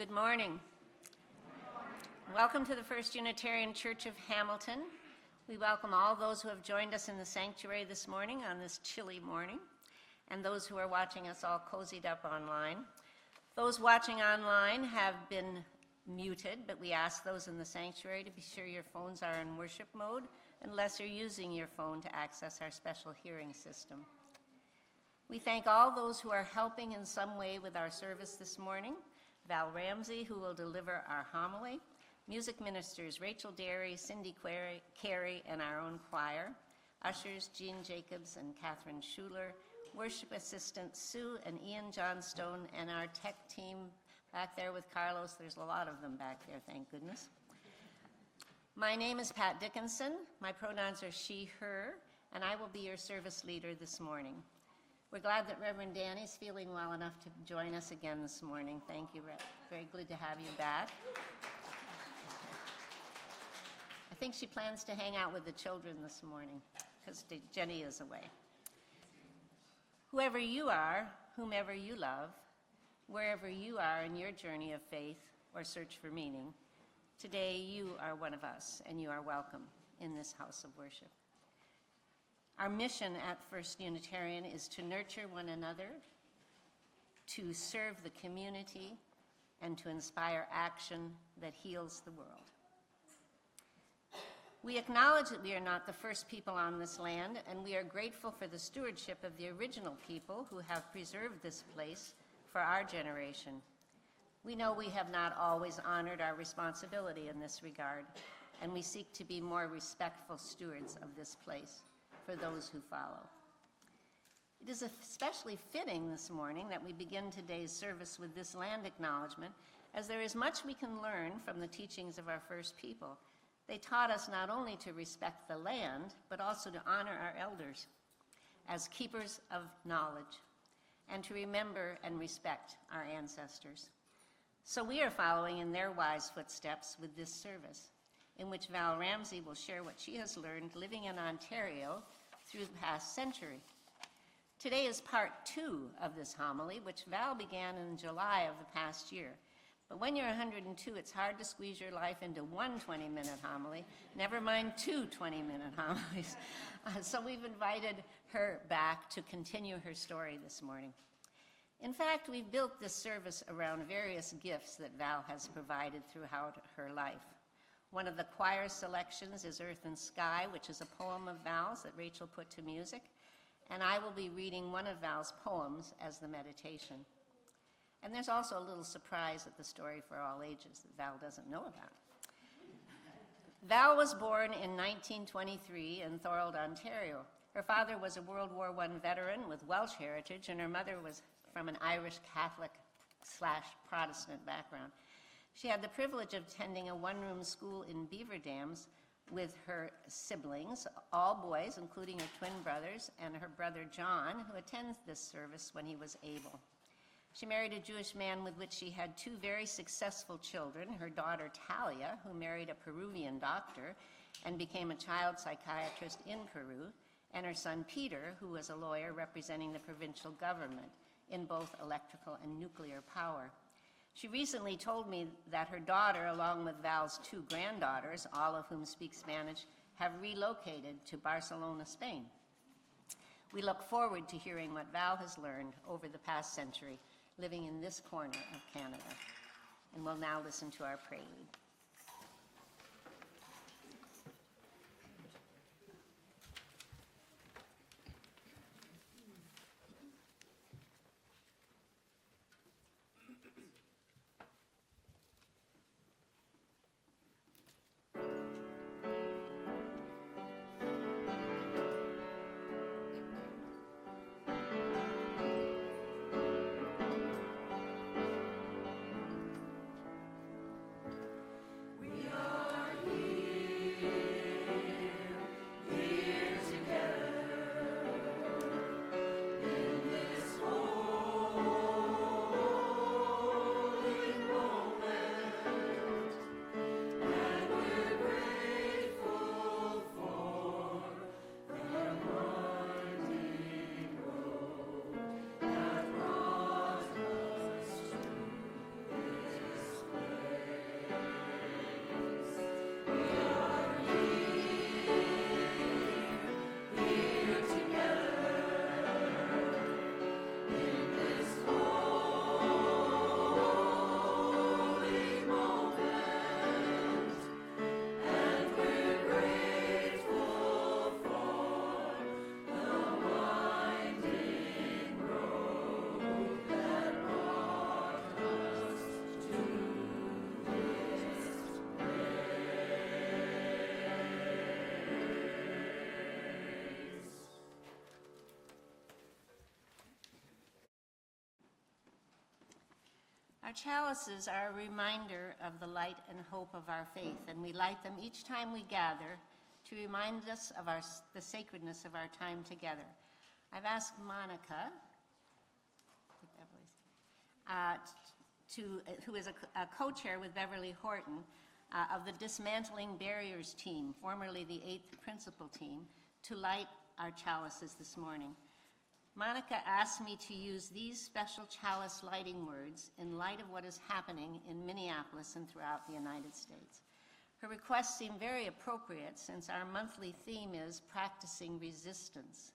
Good morning. Welcome to the First Unitarian Church of Hamilton. We welcome all those who have joined us in the sanctuary this morning on this chilly morning, and those who are watching us all cozied up online. Those watching online have been muted, but we ask those in the sanctuary to be sure your phones are in worship mode unless you're using your phone to access our special hearing system. We thank all those who are helping in some way with our service this morning. Val Ramsay, who will deliver our homily, music ministers Rachel Derry, Cindy Carey, and our own choir, ushers Jean Jacobs and Catherine Schuler, worship assistants Sue and Ian Johnstone, and our tech team back there with Carlos. There's a lot of them back there, thank goodness. My name is Pat Dickinson. My pronouns are she, her, and I will be your service leader this morning. We're glad that Reverend Danny's feeling well enough to join us again this morning. Thank you, Rev. Very good to have you back. I think she plans to hang out with the children this morning because Jenny is away. Whoever you are, whomever you love, wherever you are in your journey of faith or search for meaning, today you are one of us and you are welcome in this house of worship. Our mission at First Unitarian is to nurture one another, to serve the community, and to inspire action that heals the world. We acknowledge that we are not the first people on this land, and we are grateful for the stewardship of the original people who have preserved this place for our generation. We know we have not always honored our responsibility in this regard, and we seek to be more respectful stewards of this place for those who follow. It is especially fitting this morning that we begin today's service with this land acknowledgement, as there is much we can learn from the teachings of our first people. They taught us not only to respect the land, but also to honor our elders as keepers of knowledge, and to remember and respect our ancestors. So we are following in their wise footsteps with this service, in which Val Ramsay will share what she has learned living in Ontario through the past century. Today is part 2 of this homily, which Val began in July of the past year. But when you're 102, it's hard to squeeze your life into one 20-minute homily, never mind 2 20-minute homilies. So we've invited her back to continue her story this morning. In fact, we've built this service around various gifts that Val has provided throughout her life. One of the choir selections is Earth and Sky, which is a poem of Val's that Rachel put to music, and I will be reading one of Val's poems as the meditation. And there's also a little surprise at the story for all ages that Val doesn't know about. Val was born in 1923 in Thorold, Ontario. Her father was a World War I veteran with Welsh heritage, and her mother was from an Irish Catholic/Protestant background. She had the privilege of attending a one-room school in Beaver Dams with her siblings, all boys, including her twin brothers, and her brother John, who attends this service when he was able. She married a Jewish man with which she had 2 very successful children, her daughter Talia, who married a Peruvian doctor and became a child psychiatrist in Peru, and her son Peter, who was a lawyer representing the provincial government in both electrical and nuclear power. She recently told me that her daughter, along with Val's 2 granddaughters, all of whom speak Spanish, have relocated to Barcelona, Spain. We look forward to hearing what Val has learned over the past century living in this corner of Canada. And we'll now listen to our prelude. Our chalices are a reminder of the light and hope of our faith, and we light them each time we gather to remind us of the sacredness of our time together. I've asked Monica, who is a co-chair with Beverly Horton of the Dismantling Barriers team, formerly the 8th Principal team, to light our chalices this morning. Monica asked me to use these special chalice lighting words in light of what is happening in Minneapolis and throughout the United States. Her request seemed very appropriate since our monthly theme is practicing resistance.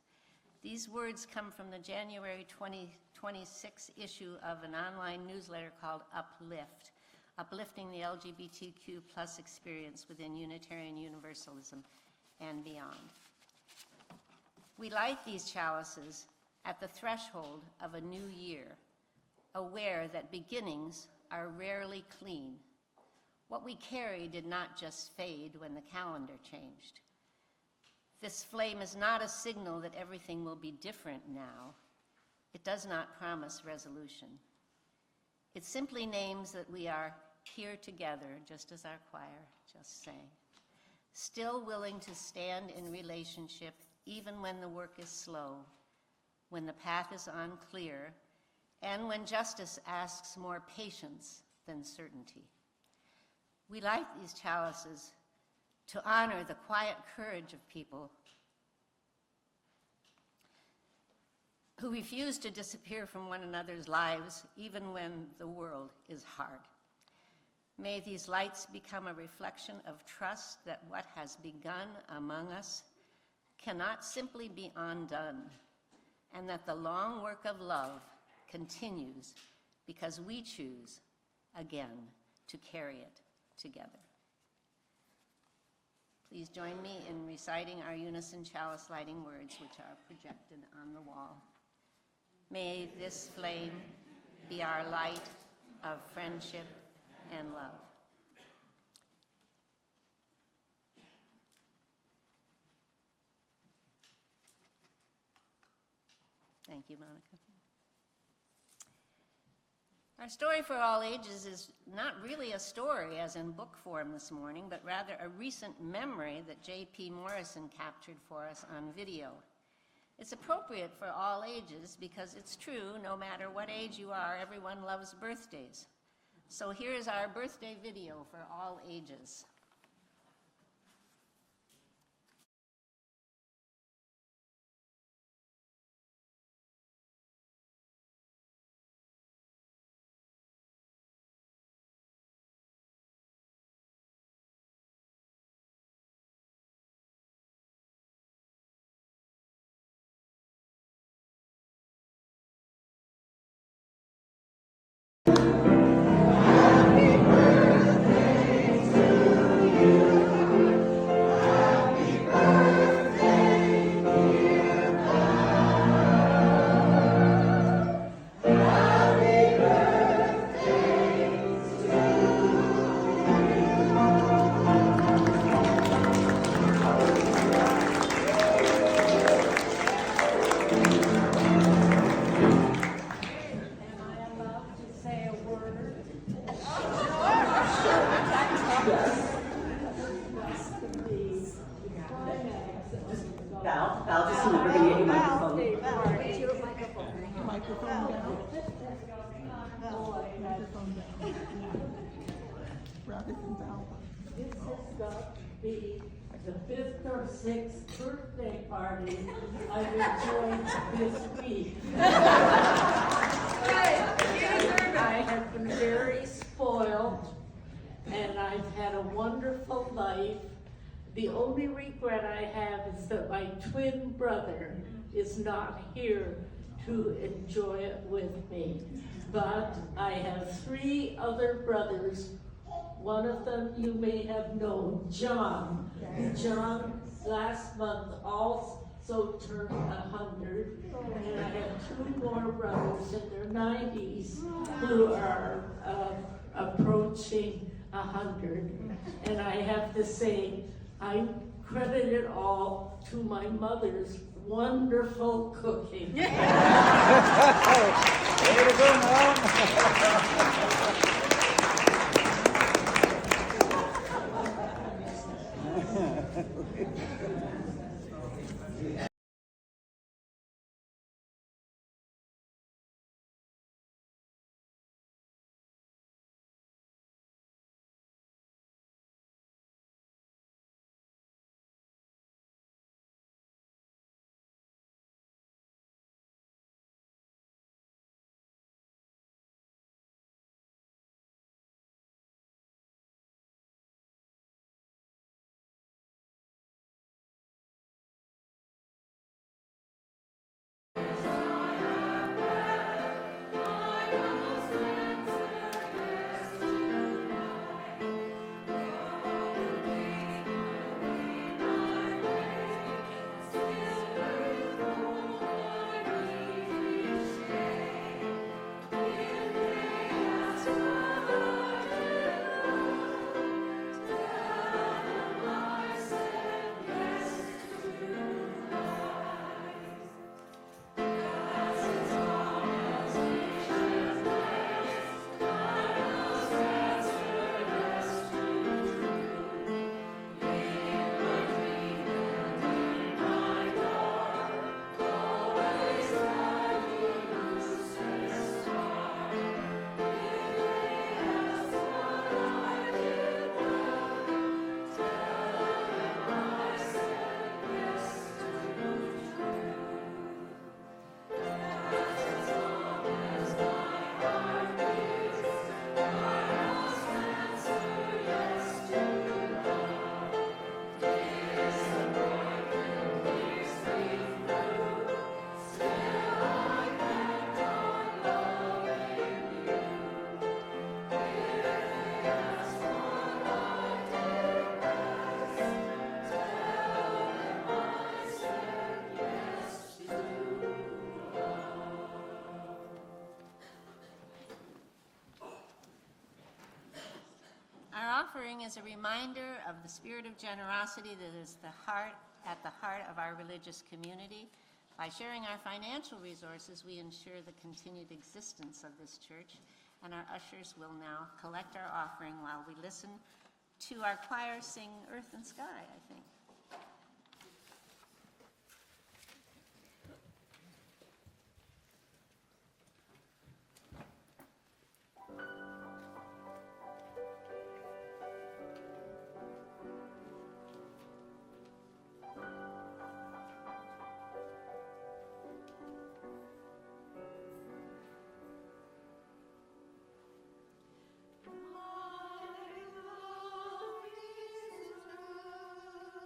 These words come from the January 2026 issue of an online newsletter called Uplift, uplifting the LGBTQ plus experience within Unitarian Universalism and beyond. We light these chalices at the threshold of a new year, aware that beginnings are rarely clean. What we carry did not just fade when the calendar changed. This flame is not a signal that everything will be different now. It does not promise resolution. It simply names that we are here together, just as our choir just sang, still willing to stand in relationship even when the work is slow, when the path is unclear, and when justice asks more patience than certainty. We light these chalices to honor the quiet courage of people who refuse to disappear from one another's lives even when the world is hard. May these lights become a reflection of trust that what has begun among us cannot simply be undone, and that the long work of love continues because we choose, again, to carry it together. Please join me in reciting our unison chalice lighting words, which are projected on the wall. May this flame be our light of friendship and love. Thank you, Monica. Our story for all ages is not really a story as in book form this morning, but rather a recent memory that J.P. Morrison captured for us on video. It's appropriate for all ages because it's true, no matter what age you are, everyone loves birthdays. So here's our birthday video for all ages. Val, just remember, we're going to get your microphone. Get your microphone down. Microphone down. Rather than Val. This has got to be the 5th or 6th birthday party I've enjoyed this week. I have been very spoiled, and I've had a wonderful life. The only regret I have is that my twin brother is not here to enjoy it with me. But I have 3 other brothers. One of them you may have known, John. John last month also turned 100. And I have 2 more brothers in their 90s who are approaching 100. And I have to say, I credit it all to my mother's wonderful cooking. Way to go, Mom! is a reminder of the spirit of generosity that is at the heart of our religious community. By sharing our financial resources, we ensure the continued existence of this church, and our ushers will now collect our offering while we listen to our choir sing Earth and Sky, I think. My love is true.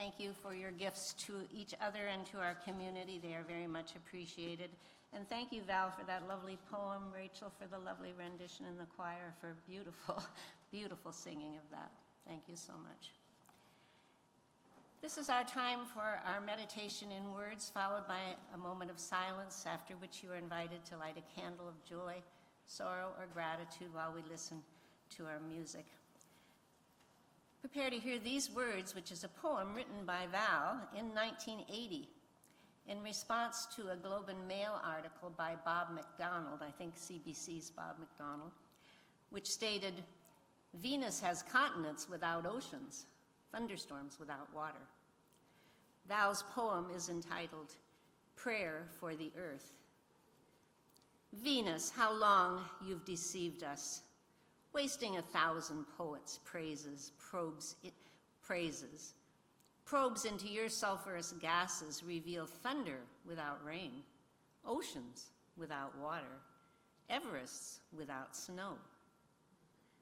thank you for your gifts to each other and to our community. They are very much appreciated. And thank you, Val, for that lovely poem, Rachel, for the lovely rendition in the choir, for beautiful, beautiful singing of that. Thank you so much. This is our time for our meditation in words, followed by a moment of silence, after which you are invited to light a candle of joy, sorrow, or gratitude while we listen to our music. Prepare to hear these words, which is a poem written by Val in 1980 in response to a Globe and Mail article by Bob McDonald, I think CBC's Bob McDonald, which stated, "Venus has continents without oceans, thunderstorms without water." Val's poem is entitled, "Prayer for the Earth." Venus, how long you've deceived us, wasting 1,000 poets' probes into your sulfurous gases reveal thunder without rain, oceans without water, Everests without snow.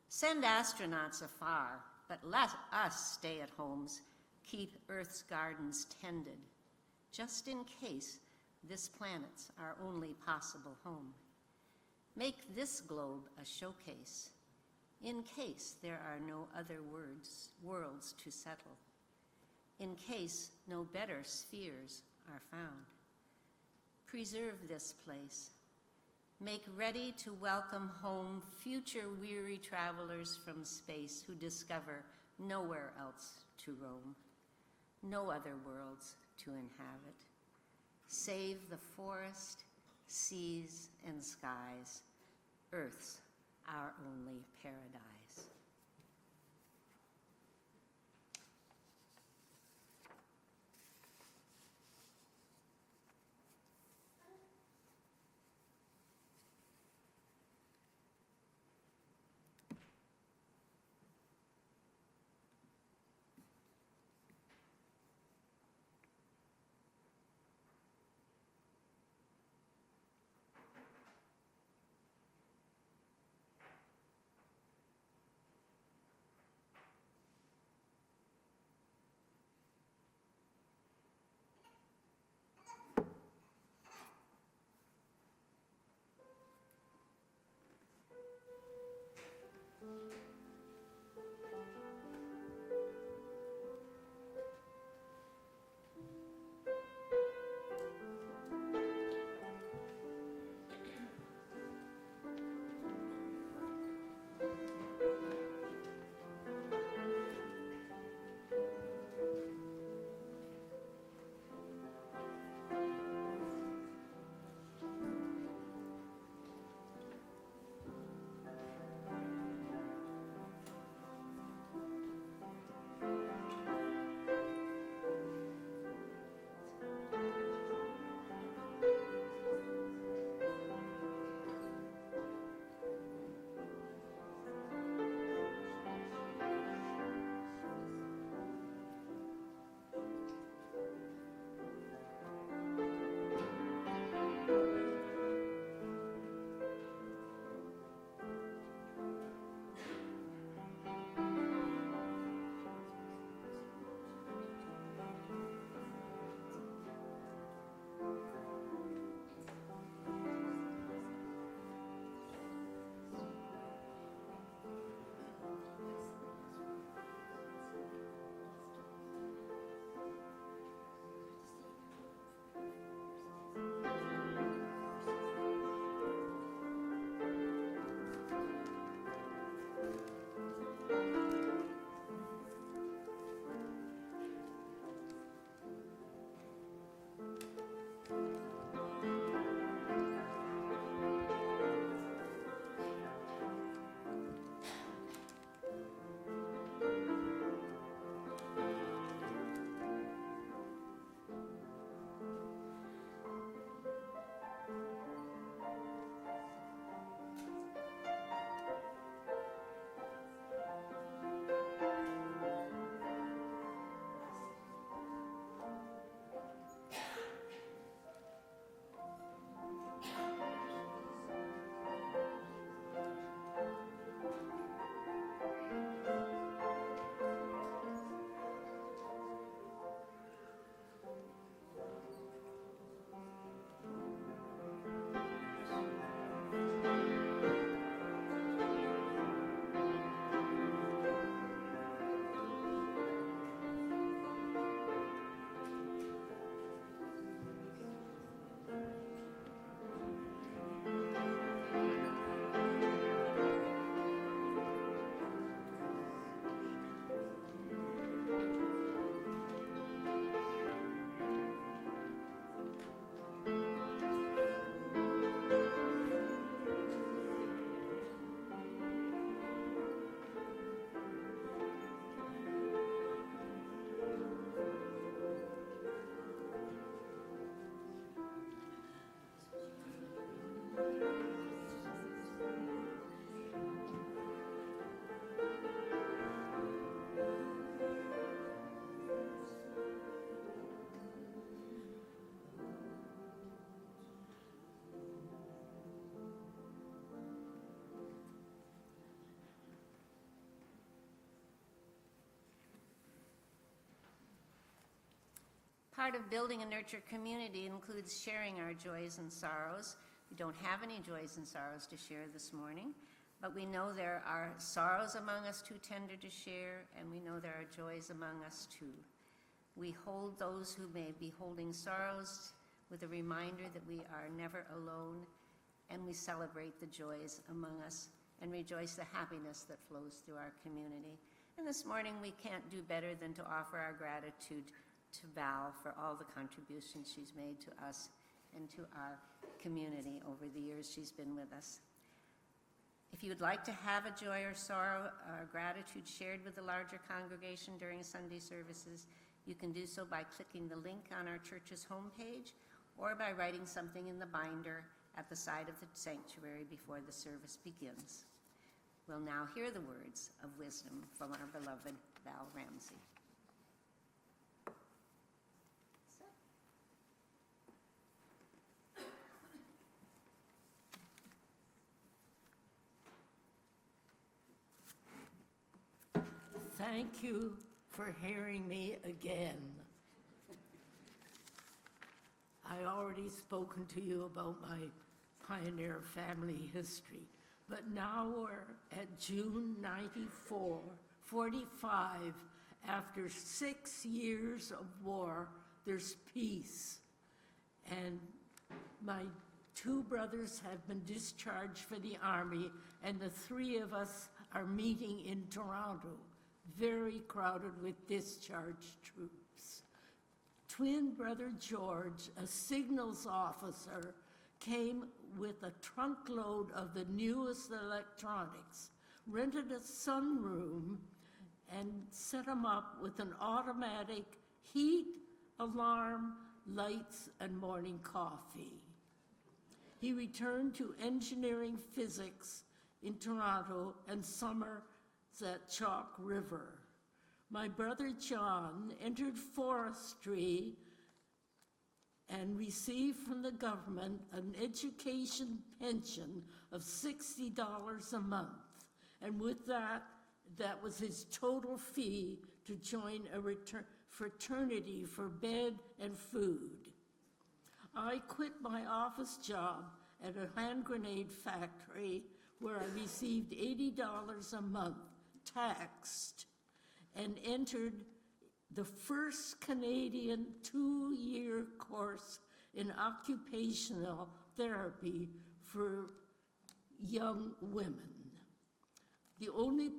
Send astronauts afar, but let us stay-at-homes keep Earth's gardens tended, just in case this planet's our only possible home. Make this globe a showcase, in case there are no other worlds to settle, in case no better spheres are found. Preserve this place. Make ready to welcome home future weary travelers from space who discover nowhere else to roam, no other worlds to inhabit. Save the forest, seas, and skies, Earth's our only paradise. Part of building a nurture community includes sharing our joys and sorrows. We don't have any joys and sorrows to share this morning, but we know there are sorrows among us too tender to share, and we know there are joys among us too. We hold those who may be holding sorrows with a reminder that we are never alone, and we celebrate the joys among us and rejoice the happiness that flows through our community. And this morning we can't do better than to offer our gratitude to Val for all the contributions she's made to us and to our community over the years she's been with us. If you would like to have a joy or sorrow or gratitude shared with the larger congregation during Sunday services, you can do so by clicking the link on our church's homepage or by writing something in the binder at the side of the sanctuary before the service begins. We'll now hear the words of wisdom from our beloved Val Ramsay. Thank you for hearing me again. I already spoken to you about my pioneer family history, but now we're at June 94, 45. After 6 years of war, there's peace. And my 2 brothers have been discharged for the Army, and the 3 of us are meeting in Toronto, very crowded with discharged troops. Twin brother George, a signals officer, came with a trunkload of the newest electronics, rented a sunroom, and set him up with an automatic heat, alarm, lights, and morning coffee. He returned to engineering physics in Toronto and summers at Chalk River. My brother John entered forestry and received from the government an education pension of $60 a month. And with that, that was his total fee to join a fraternity for bed and food. I quit my office job at a hand grenade factory where I received $80 a month taxed and entered the first Canadian 2-year course in occupational therapy for young women. The only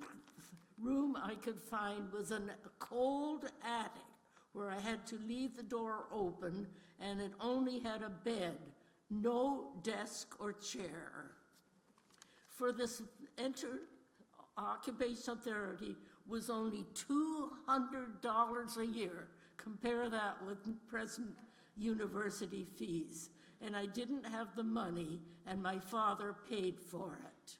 room I could find was in a cold attic where I had to leave the door open, and it only had a bed, no desk or chair. For this occupational therapy was only $200 a year. Compare that with present university fees. And I didn't have the money, and my father paid for it.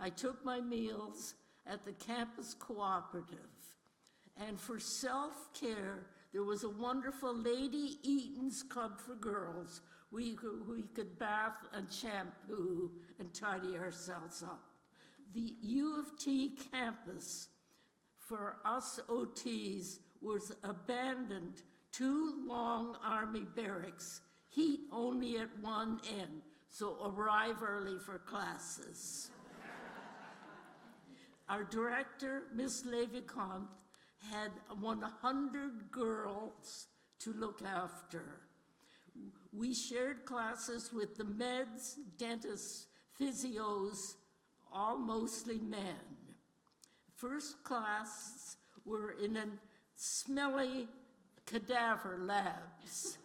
I took my meals at the campus cooperative. And for self-care, there was a wonderful Lady Eaton's Club for girls. We could bath and shampoo and tidy ourselves up. The U of T campus for us OTs was abandoned. 2 long Army barracks, heat only at one end, so arrive early for classes. Our director, Miss Levicomte, had 100 girls to look after. We shared classes with the meds, dentists, physios, all mostly men. First class were in a smelly cadaver labs.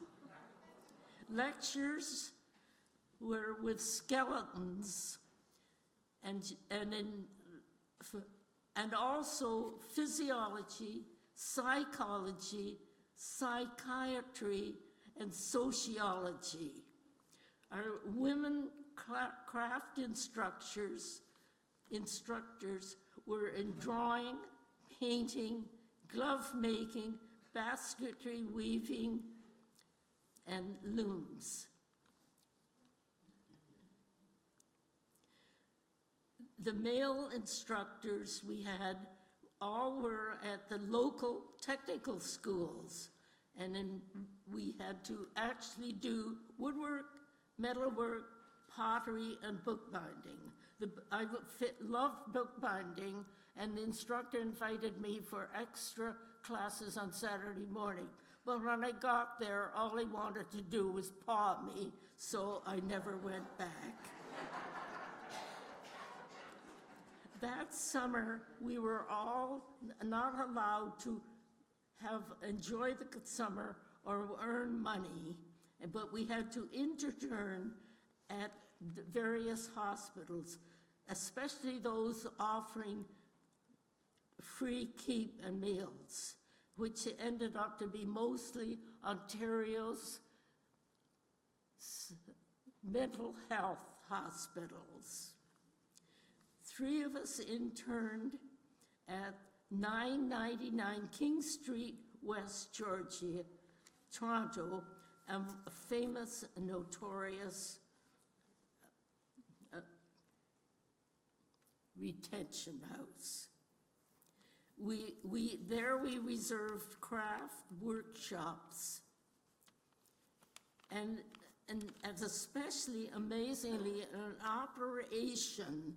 Lectures were with skeletons and also physiology, psychology, psychiatry, and sociology. Our women craft instructors were in drawing, painting, glove making, basketry weaving, and looms. The male instructors we had all were at the local technical schools, And then we had to actually do woodwork, metalwork, pottery, and bookbinding. I loved bookbinding, and the instructor invited me for extra classes on Saturday morning. But when I got there, all he wanted to do was paw me, so I never went back. That summer, we were all not allowed to enjoy the summer or earn money, but we had to intern at the various hospitals, especially those offering free keep and meals, which ended up to be mostly Ontario's mental health hospitals. 3 of us interned at 999 King Street, West Georgia, Toronto, a famous and notorious retention house. There we reserved craft workshops, and as especially amazingly an operation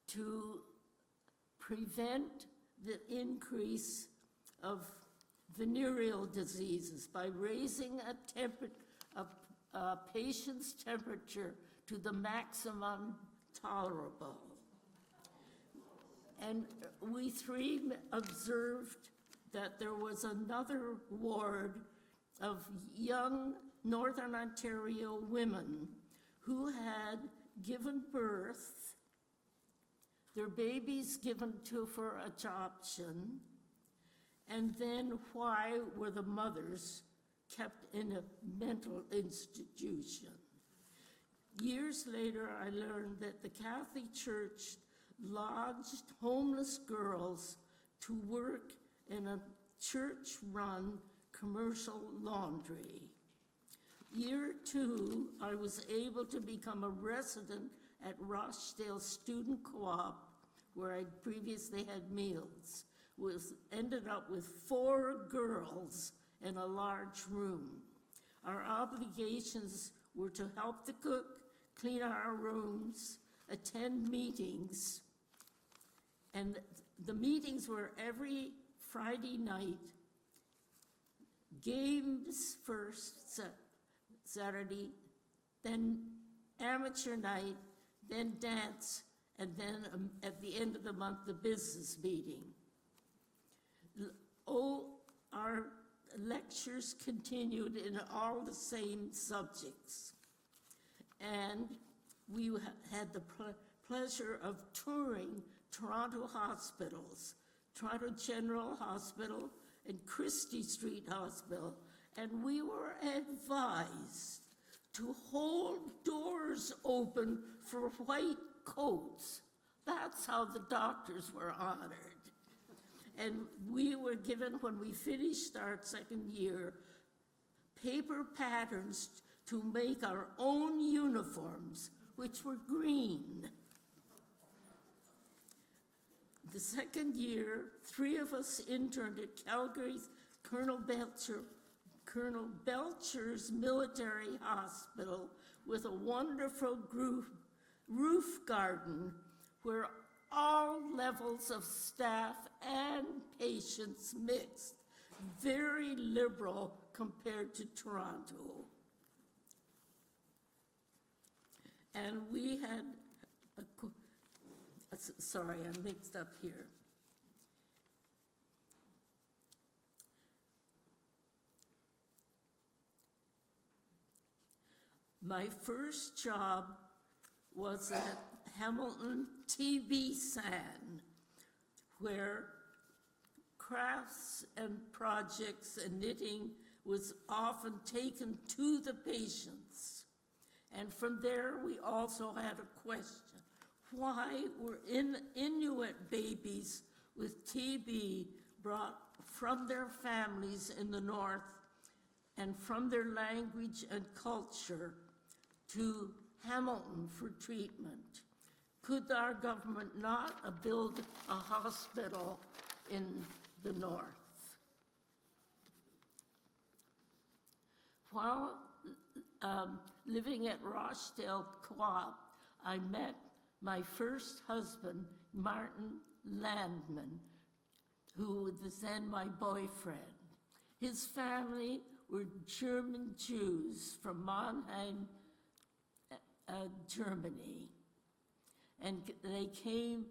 to prevent the increase of venereal diseases by raising a patient's temperature to the maximum tolerable. And we 3 observed that there was another ward of young Northern Ontario women who had given birth, their babies given for adoption, and then why were the mothers kept in a mental institution? Years later, I learned that the Catholic Church lodged homeless girls to work in a church-run commercial laundry. Year 2, I was able to become a resident at Rochdale Student Co-op, where I previously had meals. Ended up with 4 girls in a large room. Our obligations were to help the cook, clean our rooms, attend meetings, and the meetings were every Friday night, games first Saturday, then amateur night, then dance, and then at the end of the month, the business meeting. Our lectures continued in all the same subjects. And we had the pleasure of touring Toronto hospitals, Toronto General Hospital and Christie Street Hospital, and we were advised to hold doors open for white coats. That's how the doctors were honored. And we were given, when we finished our 2nd year, paper patterns to make our own uniforms, which were green. The 2nd year, 3 of us interned at Calgary's Colonel Belcher's Military Hospital with a wonderful roof garden where all levels of staff and patients mixed, very liberal compared to Toronto. And we had, sorry, I'm mixed up here. My first job was at Hamilton TB San, where crafts and projects and knitting was often taken to the patients. And from there, we also had a question. Why were Inuit babies with TB brought from their families in the north and from their language and culture to Hamilton for treatment? Could our government not build a hospital in the north? While living at Rochdale Co-op, I met my first husband, Martin Landman, who was then my boyfriend. His family were German Jews from Mannheim, Germany. And they came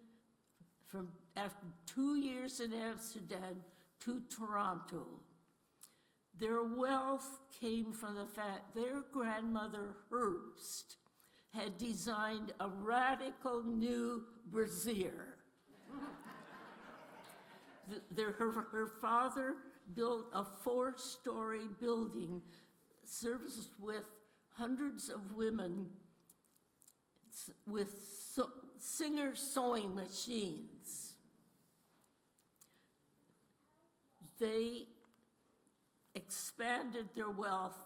from, after 2 years in Amsterdam, to Toronto. Their wealth came from the fact their grandmother Herbst had designed a radical new brassiere. Her father built a 4-story building serviced with hundreds of women with Singer sewing machines. They expanded their wealth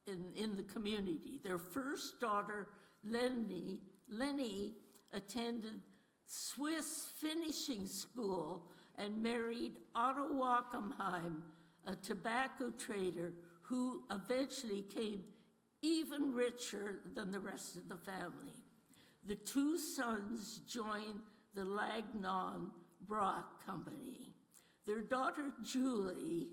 in the community. Their first daughter, Lenny attended Swiss finishing school and married Otto Wackenheim, a tobacco trader who eventually came even richer than the rest of the family. The 2 sons joined the Lagnon Brock Company. Their daughter, Julie,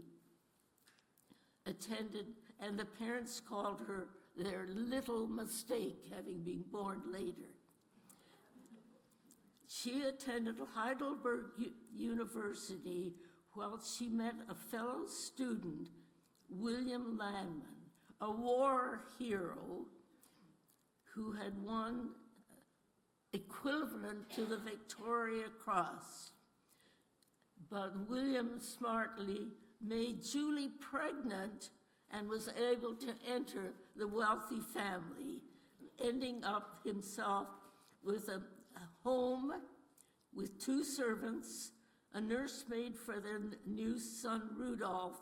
attended, and the parents called her their little mistake, having been born later. She attended Heidelberg University while she met a fellow student, William Landman, a war hero who had won equivalent to the Victoria Cross. But William smartly made Julie pregnant and was able to enter the wealthy family, ending up himself with a home with 2 servants, a nursemaid for their new son Rudolph,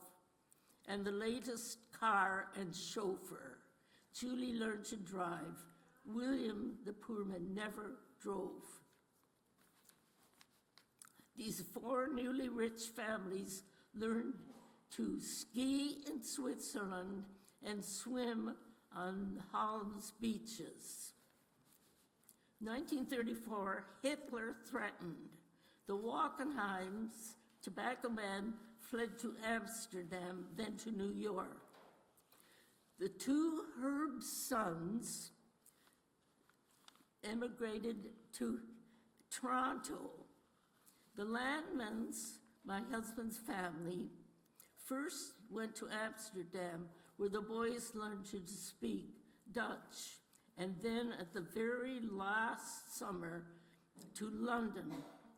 and the latest car and chauffeur. Julie learned to drive. William, the poor man, never drove. These 4 newly rich families learned to ski in Switzerland and swim on Holland's beaches. 1934, Hitler threatened. The Wackenheims, tobacco men, fled to Amsterdam, then to New York. The 2 Herb sons emigrated to Toronto. The Landmans, my husband's family, first went to Amsterdam, where the boys learned to speak Dutch, and then at the very last summer to London,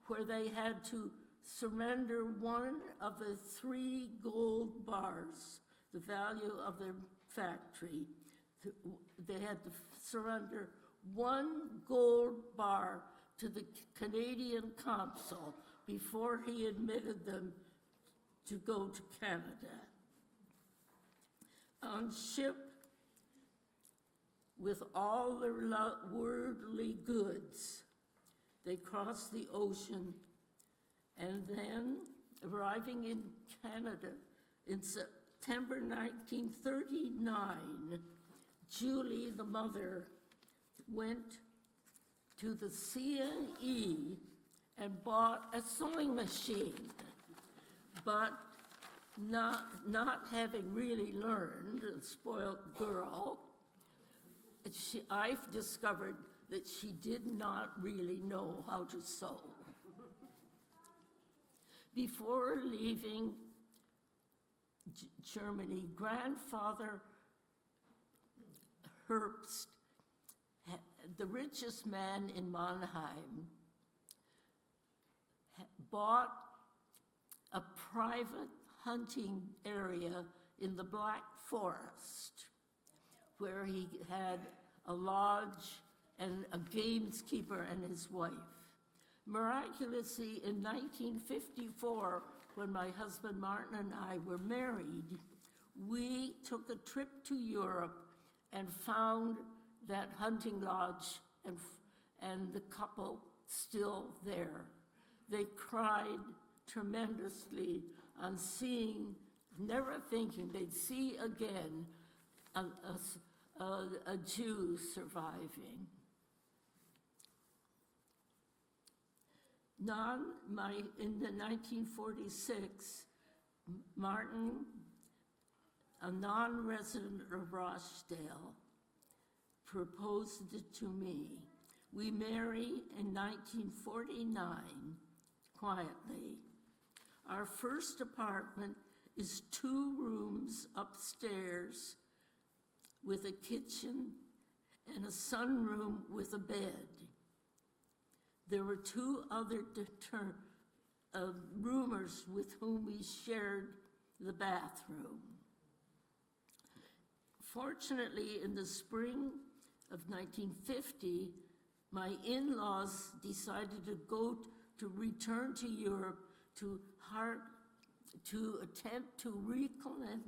where they had to surrender 1 of the 3 gold bars, the value of their factory. They had to surrender 1 gold bar to the Canadian consul before he admitted them to go to Canada. On ship, with all their worldly goods, they crossed the ocean, and then, arriving in Canada in September 1939, Julie, the mother, went to the CNE and bought a sewing machine, but not having really learned, a spoiled girl, I've discovered that she did not really know how to sew. Before leaving Germany, grandfather Herbst, the richest man in Mannheim, bought a private hunting area in the Black Forest, where he had a lodge and a gameskeeper and his wife. Miraculously, in 1954, when my husband Martin and I were married, we took a trip to Europe and found that hunting lodge and the couple still there. They cried tremendously on seeing, never thinking they'd see again a Jew surviving. In the 1946, Martin, a non-resident of Rochdale, proposed it to me. We married in 1949, quietly. Our first apartment is 2 rooms upstairs with a kitchen and a sunroom with a bed. There were 2 other roomers with whom we shared the bathroom. Fortunately, in the spring of 1950, my in-laws decided to return to Europe to attempt to recollect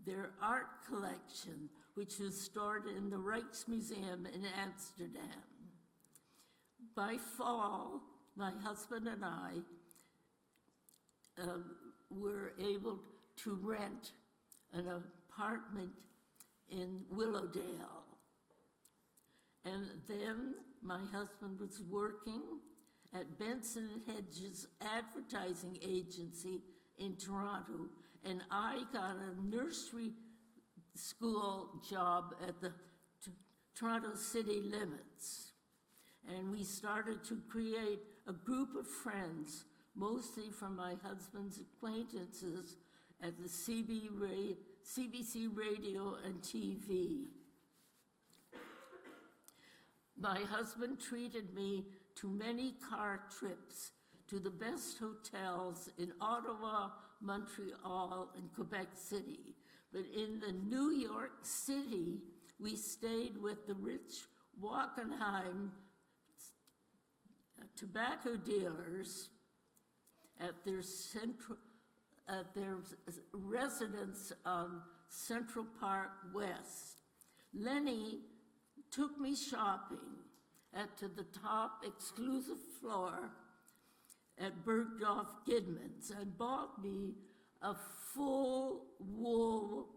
their art collection, which was stored in the Rijksmuseum in Amsterdam. By fall, my husband and I were able to rent an apartment in Willowdale. And then my husband was working at Benson & Hedges advertising agency in Toronto, and I got a nursery school job at the Toronto city limits. And we started to create a group of friends, mostly from my husband's acquaintances at the CBC Radio and TV. My husband treated me to many car trips to the best hotels in Ottawa, Montreal, and Quebec City. But in the New York City, we stayed with the rich Wackenheim tobacco dealers at their residence on Central Park West. Lenny took me shopping to the top exclusive floor at Bergdorf Goodman's and bought me a full wool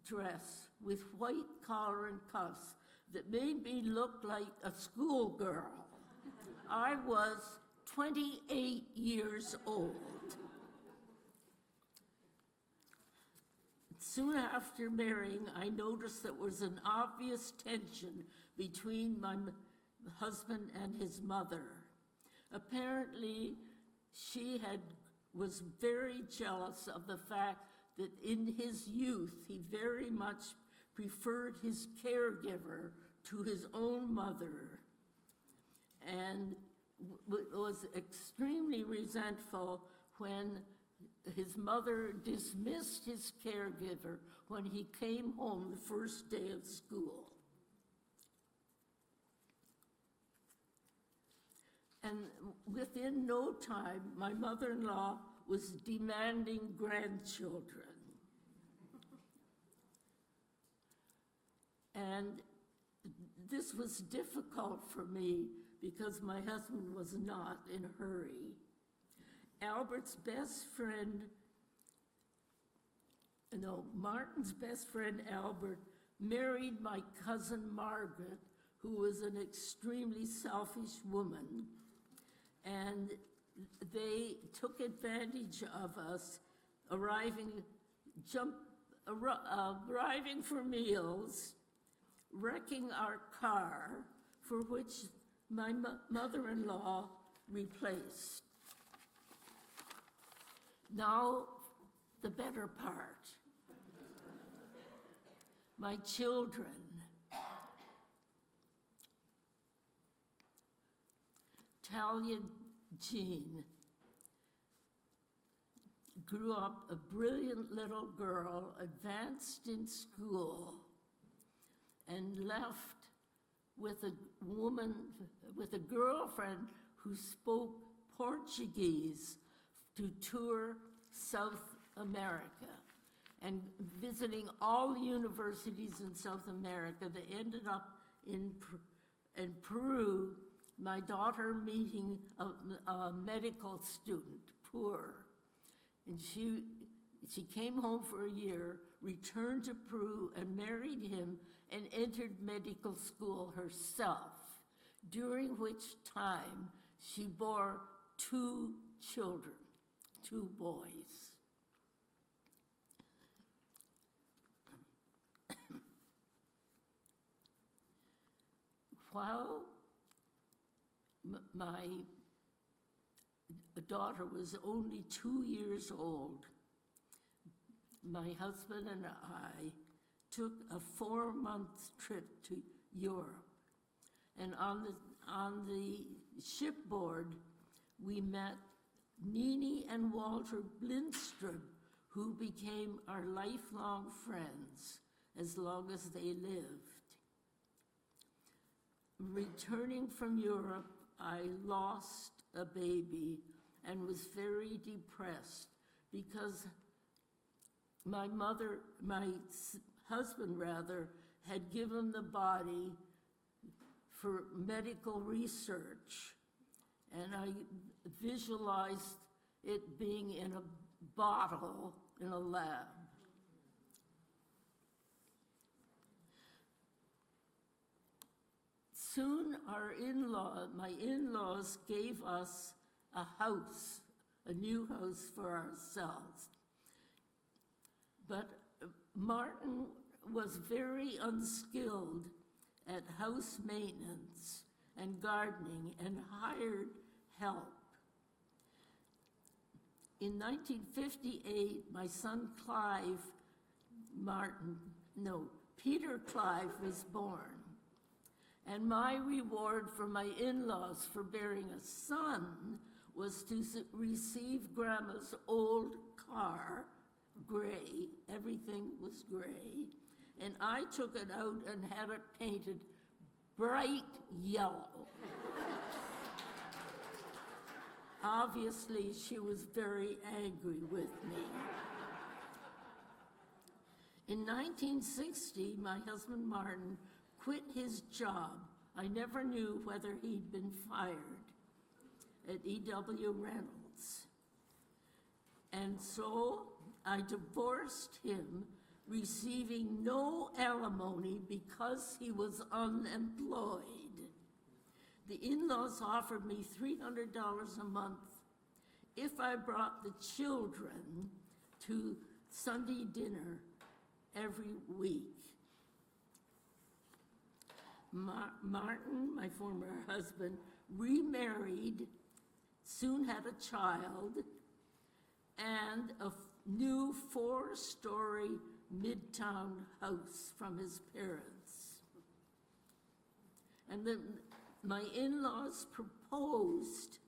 dress with white collar and cuffs that made me look like a schoolgirl. I was 28 years old. Soon after marrying, I noticed there was an obvious tension between my husband and his mother. Apparently, she was very jealous of the fact that in his youth, he very much preferred his caregiver to his own mother, and was extremely resentful when his mother dismissed his caregiver when he came home the first day of school. And within no time, my mother-in-law was demanding grandchildren. And this was difficult for me because my husband was not in a hurry. Martin's best friend Albert married my cousin Margaret, who was an extremely selfish woman, and they took advantage of us arriving for meals, wrecking our car, for which my mother-in-law replaced. Now, the better part. My children. Talia Jean grew up a brilliant little girl, advanced in school, and left with a girlfriend who spoke Portuguese to tour South America and visiting all the universities in South America. They ended up in Peru, my daughter meeting a medical student, poor. And She came home for a year, returned to Peru and married him and entered medical school herself, during which time she bore 2 children, 2 boys. While my daughter was only 2 years old, my husband and I took a 4-month trip to Europe. And on the shipboard, we met Nini and Walter Blindstrom, who became our lifelong friends as long as they lived. Returning from Europe, I lost a baby and was very depressed because my husband had given the body for medical research, and I visualized it being in a bottle in a lab. Soon my in-laws gave us a house, a new house for ourselves. But Martin was very unskilled at house maintenance and gardening and hired help. In 1958, my son Peter Clive was born. And my reward for my in-laws for bearing a son was to receive Grandma's old car, gray, everything was gray, and I took it out and had it painted bright yellow. Obviously, she was very angry with me. In 1960, my husband Martin quit his job. I never knew whether he'd been fired at E.W. Reynolds. And so I divorced him, receiving no alimony because he was unemployed. The in-laws offered me $300 a month if I brought the children to Sunday dinner every week. Martin, my former husband, remarried, soon had a child, and a new 4-story midtown house from his parents. And then my in-laws proposed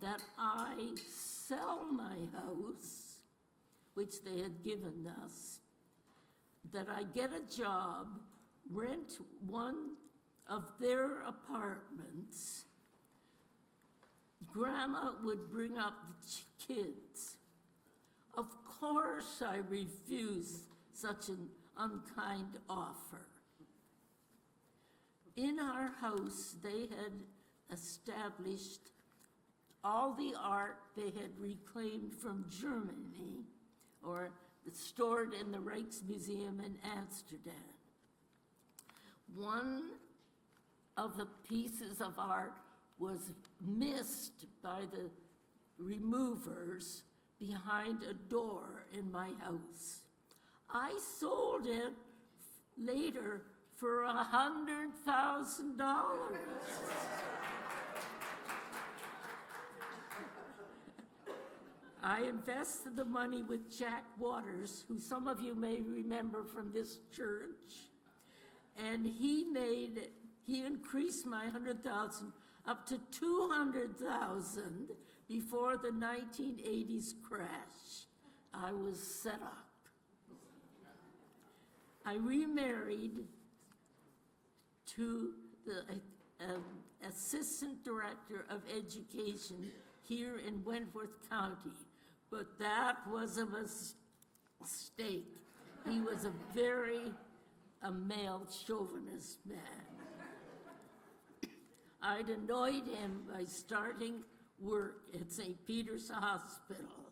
that I sell my house, which they had given us, that I get a job, rent one of their apartments. Grandma would bring up the kids. Of course, I refused such an unkind offer. In our house, they had established all the art they had reclaimed from Germany or stored in the Rijksmuseum in Amsterdam. One of the pieces of art was missed by the removers behind a door in my house. I sold it later for $100,000. I invested the money with Jack Waters, who some of you may remember from this church, and he increased my $100,000 up to $200,000 before the 1980s crash. I was set up. I remarried to the assistant director of education here in Wentworth County, but that was a mistake. He was a male chauvinist man. I'd annoyed him by starting work at St. Peter's Hospital.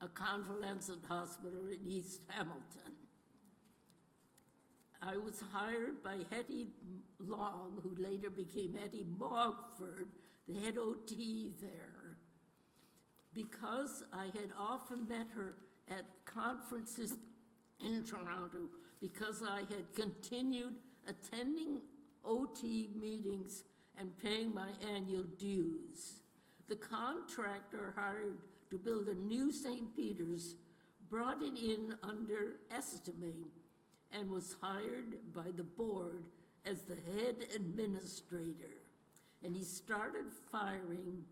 a convalescent hospital in East Hamilton. I was hired by Hetty Long, who later became Hetty Mogford, the head OT there, because I had often met her at conferences in Toronto, because I had continued attending OT meetings and paying my annual dues. The contractor hired to build a new St. Peter's brought it in underestimate and was hired by the board as the head administrator. And he started firing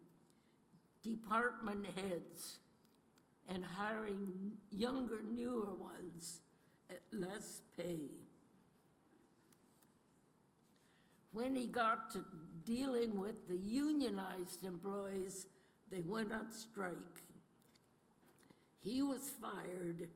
department heads and hiring younger, newer ones at less pay. When he got to dealing with the unionized employees, they went on strike. He was fired,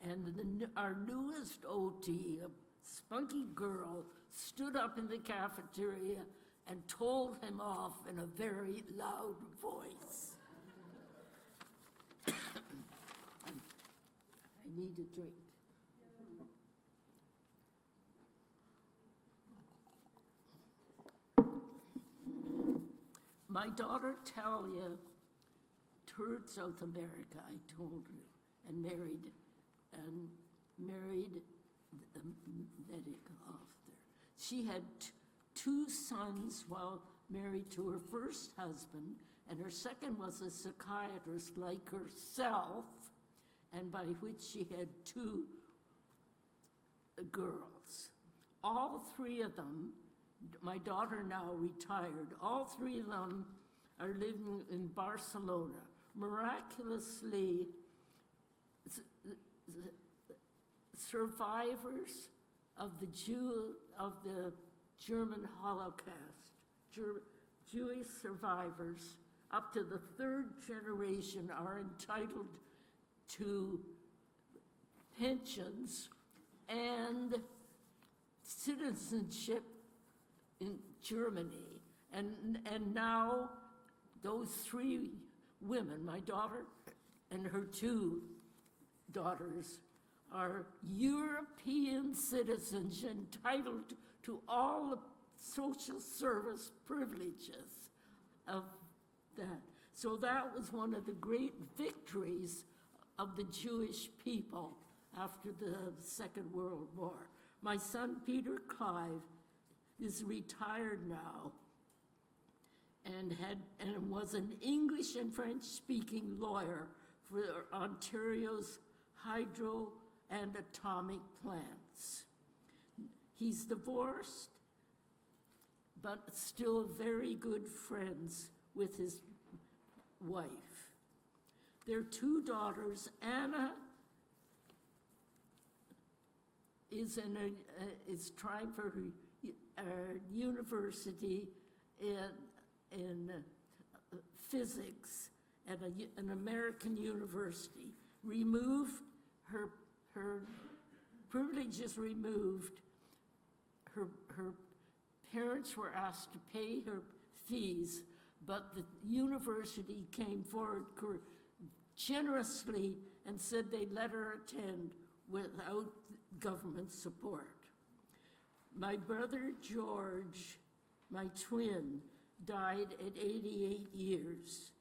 and our newest OT, a spunky girl, stood up in the cafeteria and told him off in a very loud voice. I need a drink. My daughter Talia toured South America, I told her, and married the medic off there. She had two sons while married to her first husband, and her second was a psychiatrist like herself, and by which she had two girls. All three of them, my daughter now retired, all three of them are living in Barcelona. Miraculously, survivors of the German Holocaust, Jewish survivors up to the third generation are entitled to pensions and citizenship in Germany. And now those three women, my daughter and her two daughters, are European citizens entitled to all the social service privileges of that. So that was one of the great victories of the Jewish people after the Second World War. My son, Peter Clive, is retired now and was an English and French-speaking lawyer for Ontario's hydro and atomic plants. He's divorced, but still very good friends with his wife. Their two daughters, Anna is trying for her university in physics at an American university. Removed her privileges removed. Her parents were asked to pay her fees, but the university came forward generously and said they'd let her attend without government support. My brother George, my twin, died at 88 years.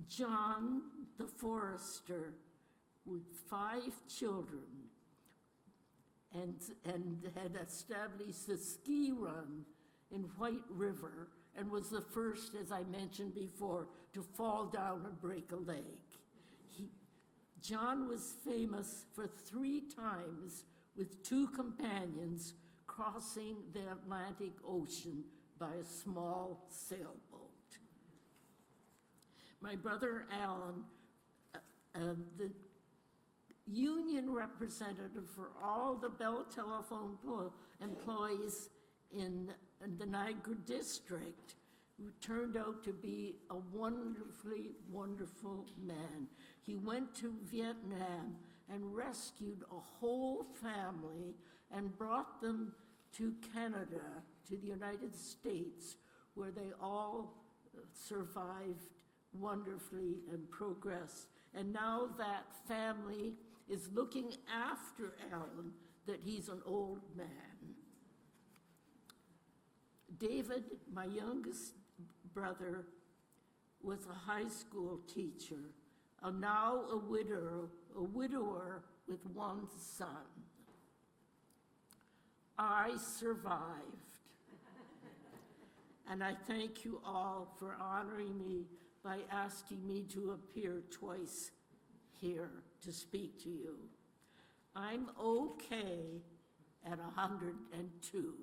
John, the forester, with 5 children, and had established the ski run in White River, and was the first, as I mentioned before, to fall down and break a leg. John was famous for 3 times with 2 companions crossing the Atlantic Ocean by a small sailboat. My brother Alan, the union representative for all the Bell Telephone employees in the Niagara district, who turned out to be a wonderfully wonderful man. He went to Vietnam and rescued a whole family and brought them to Canada, to the United States, where they all survived wonderfully and progressed. And now that family is looking after Alan, that he's an old man. David, my youngest brother, was a high school teacher, now a widower with one son. I survived. And I thank you all for honoring me by asking me to appear twice here to speak to you. I'm okay at 102.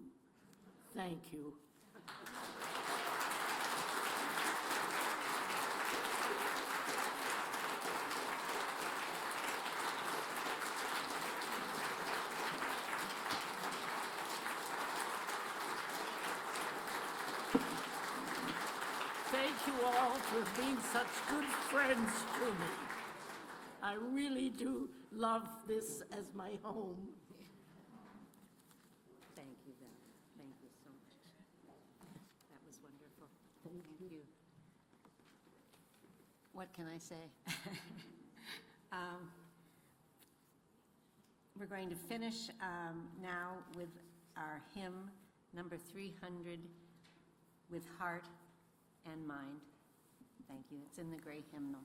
Thank you. Thank you all for being such good friends to me. I really do love this as my home. Thank you, Val. Thank you so much. That was wonderful. Thank you. What can I say? We're going to finish now with our hymn, number 300, with heart and mind. Thank you. It's in the gray hymnal.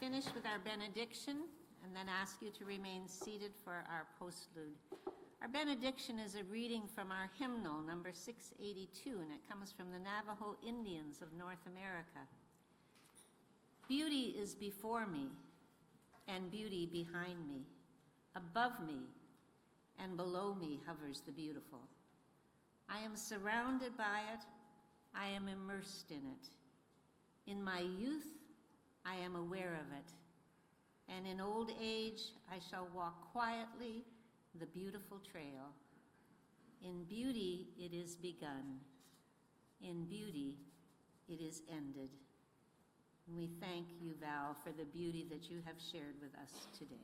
Finish with our benediction and then ask you to remain seated for our postlude. Our benediction is a reading from our hymnal, number 682, and it comes from the Navajo Indians of North America. Beauty is before me, and beauty behind me. Above me and below me hovers the beautiful. I am surrounded by it. I am immersed in it. In my youth, I am aware of it, and in old age I shall walk quietly the beautiful trail. In beauty it is begun, in beauty it is ended. And we thank you, Val, for the beauty that you have shared with us today.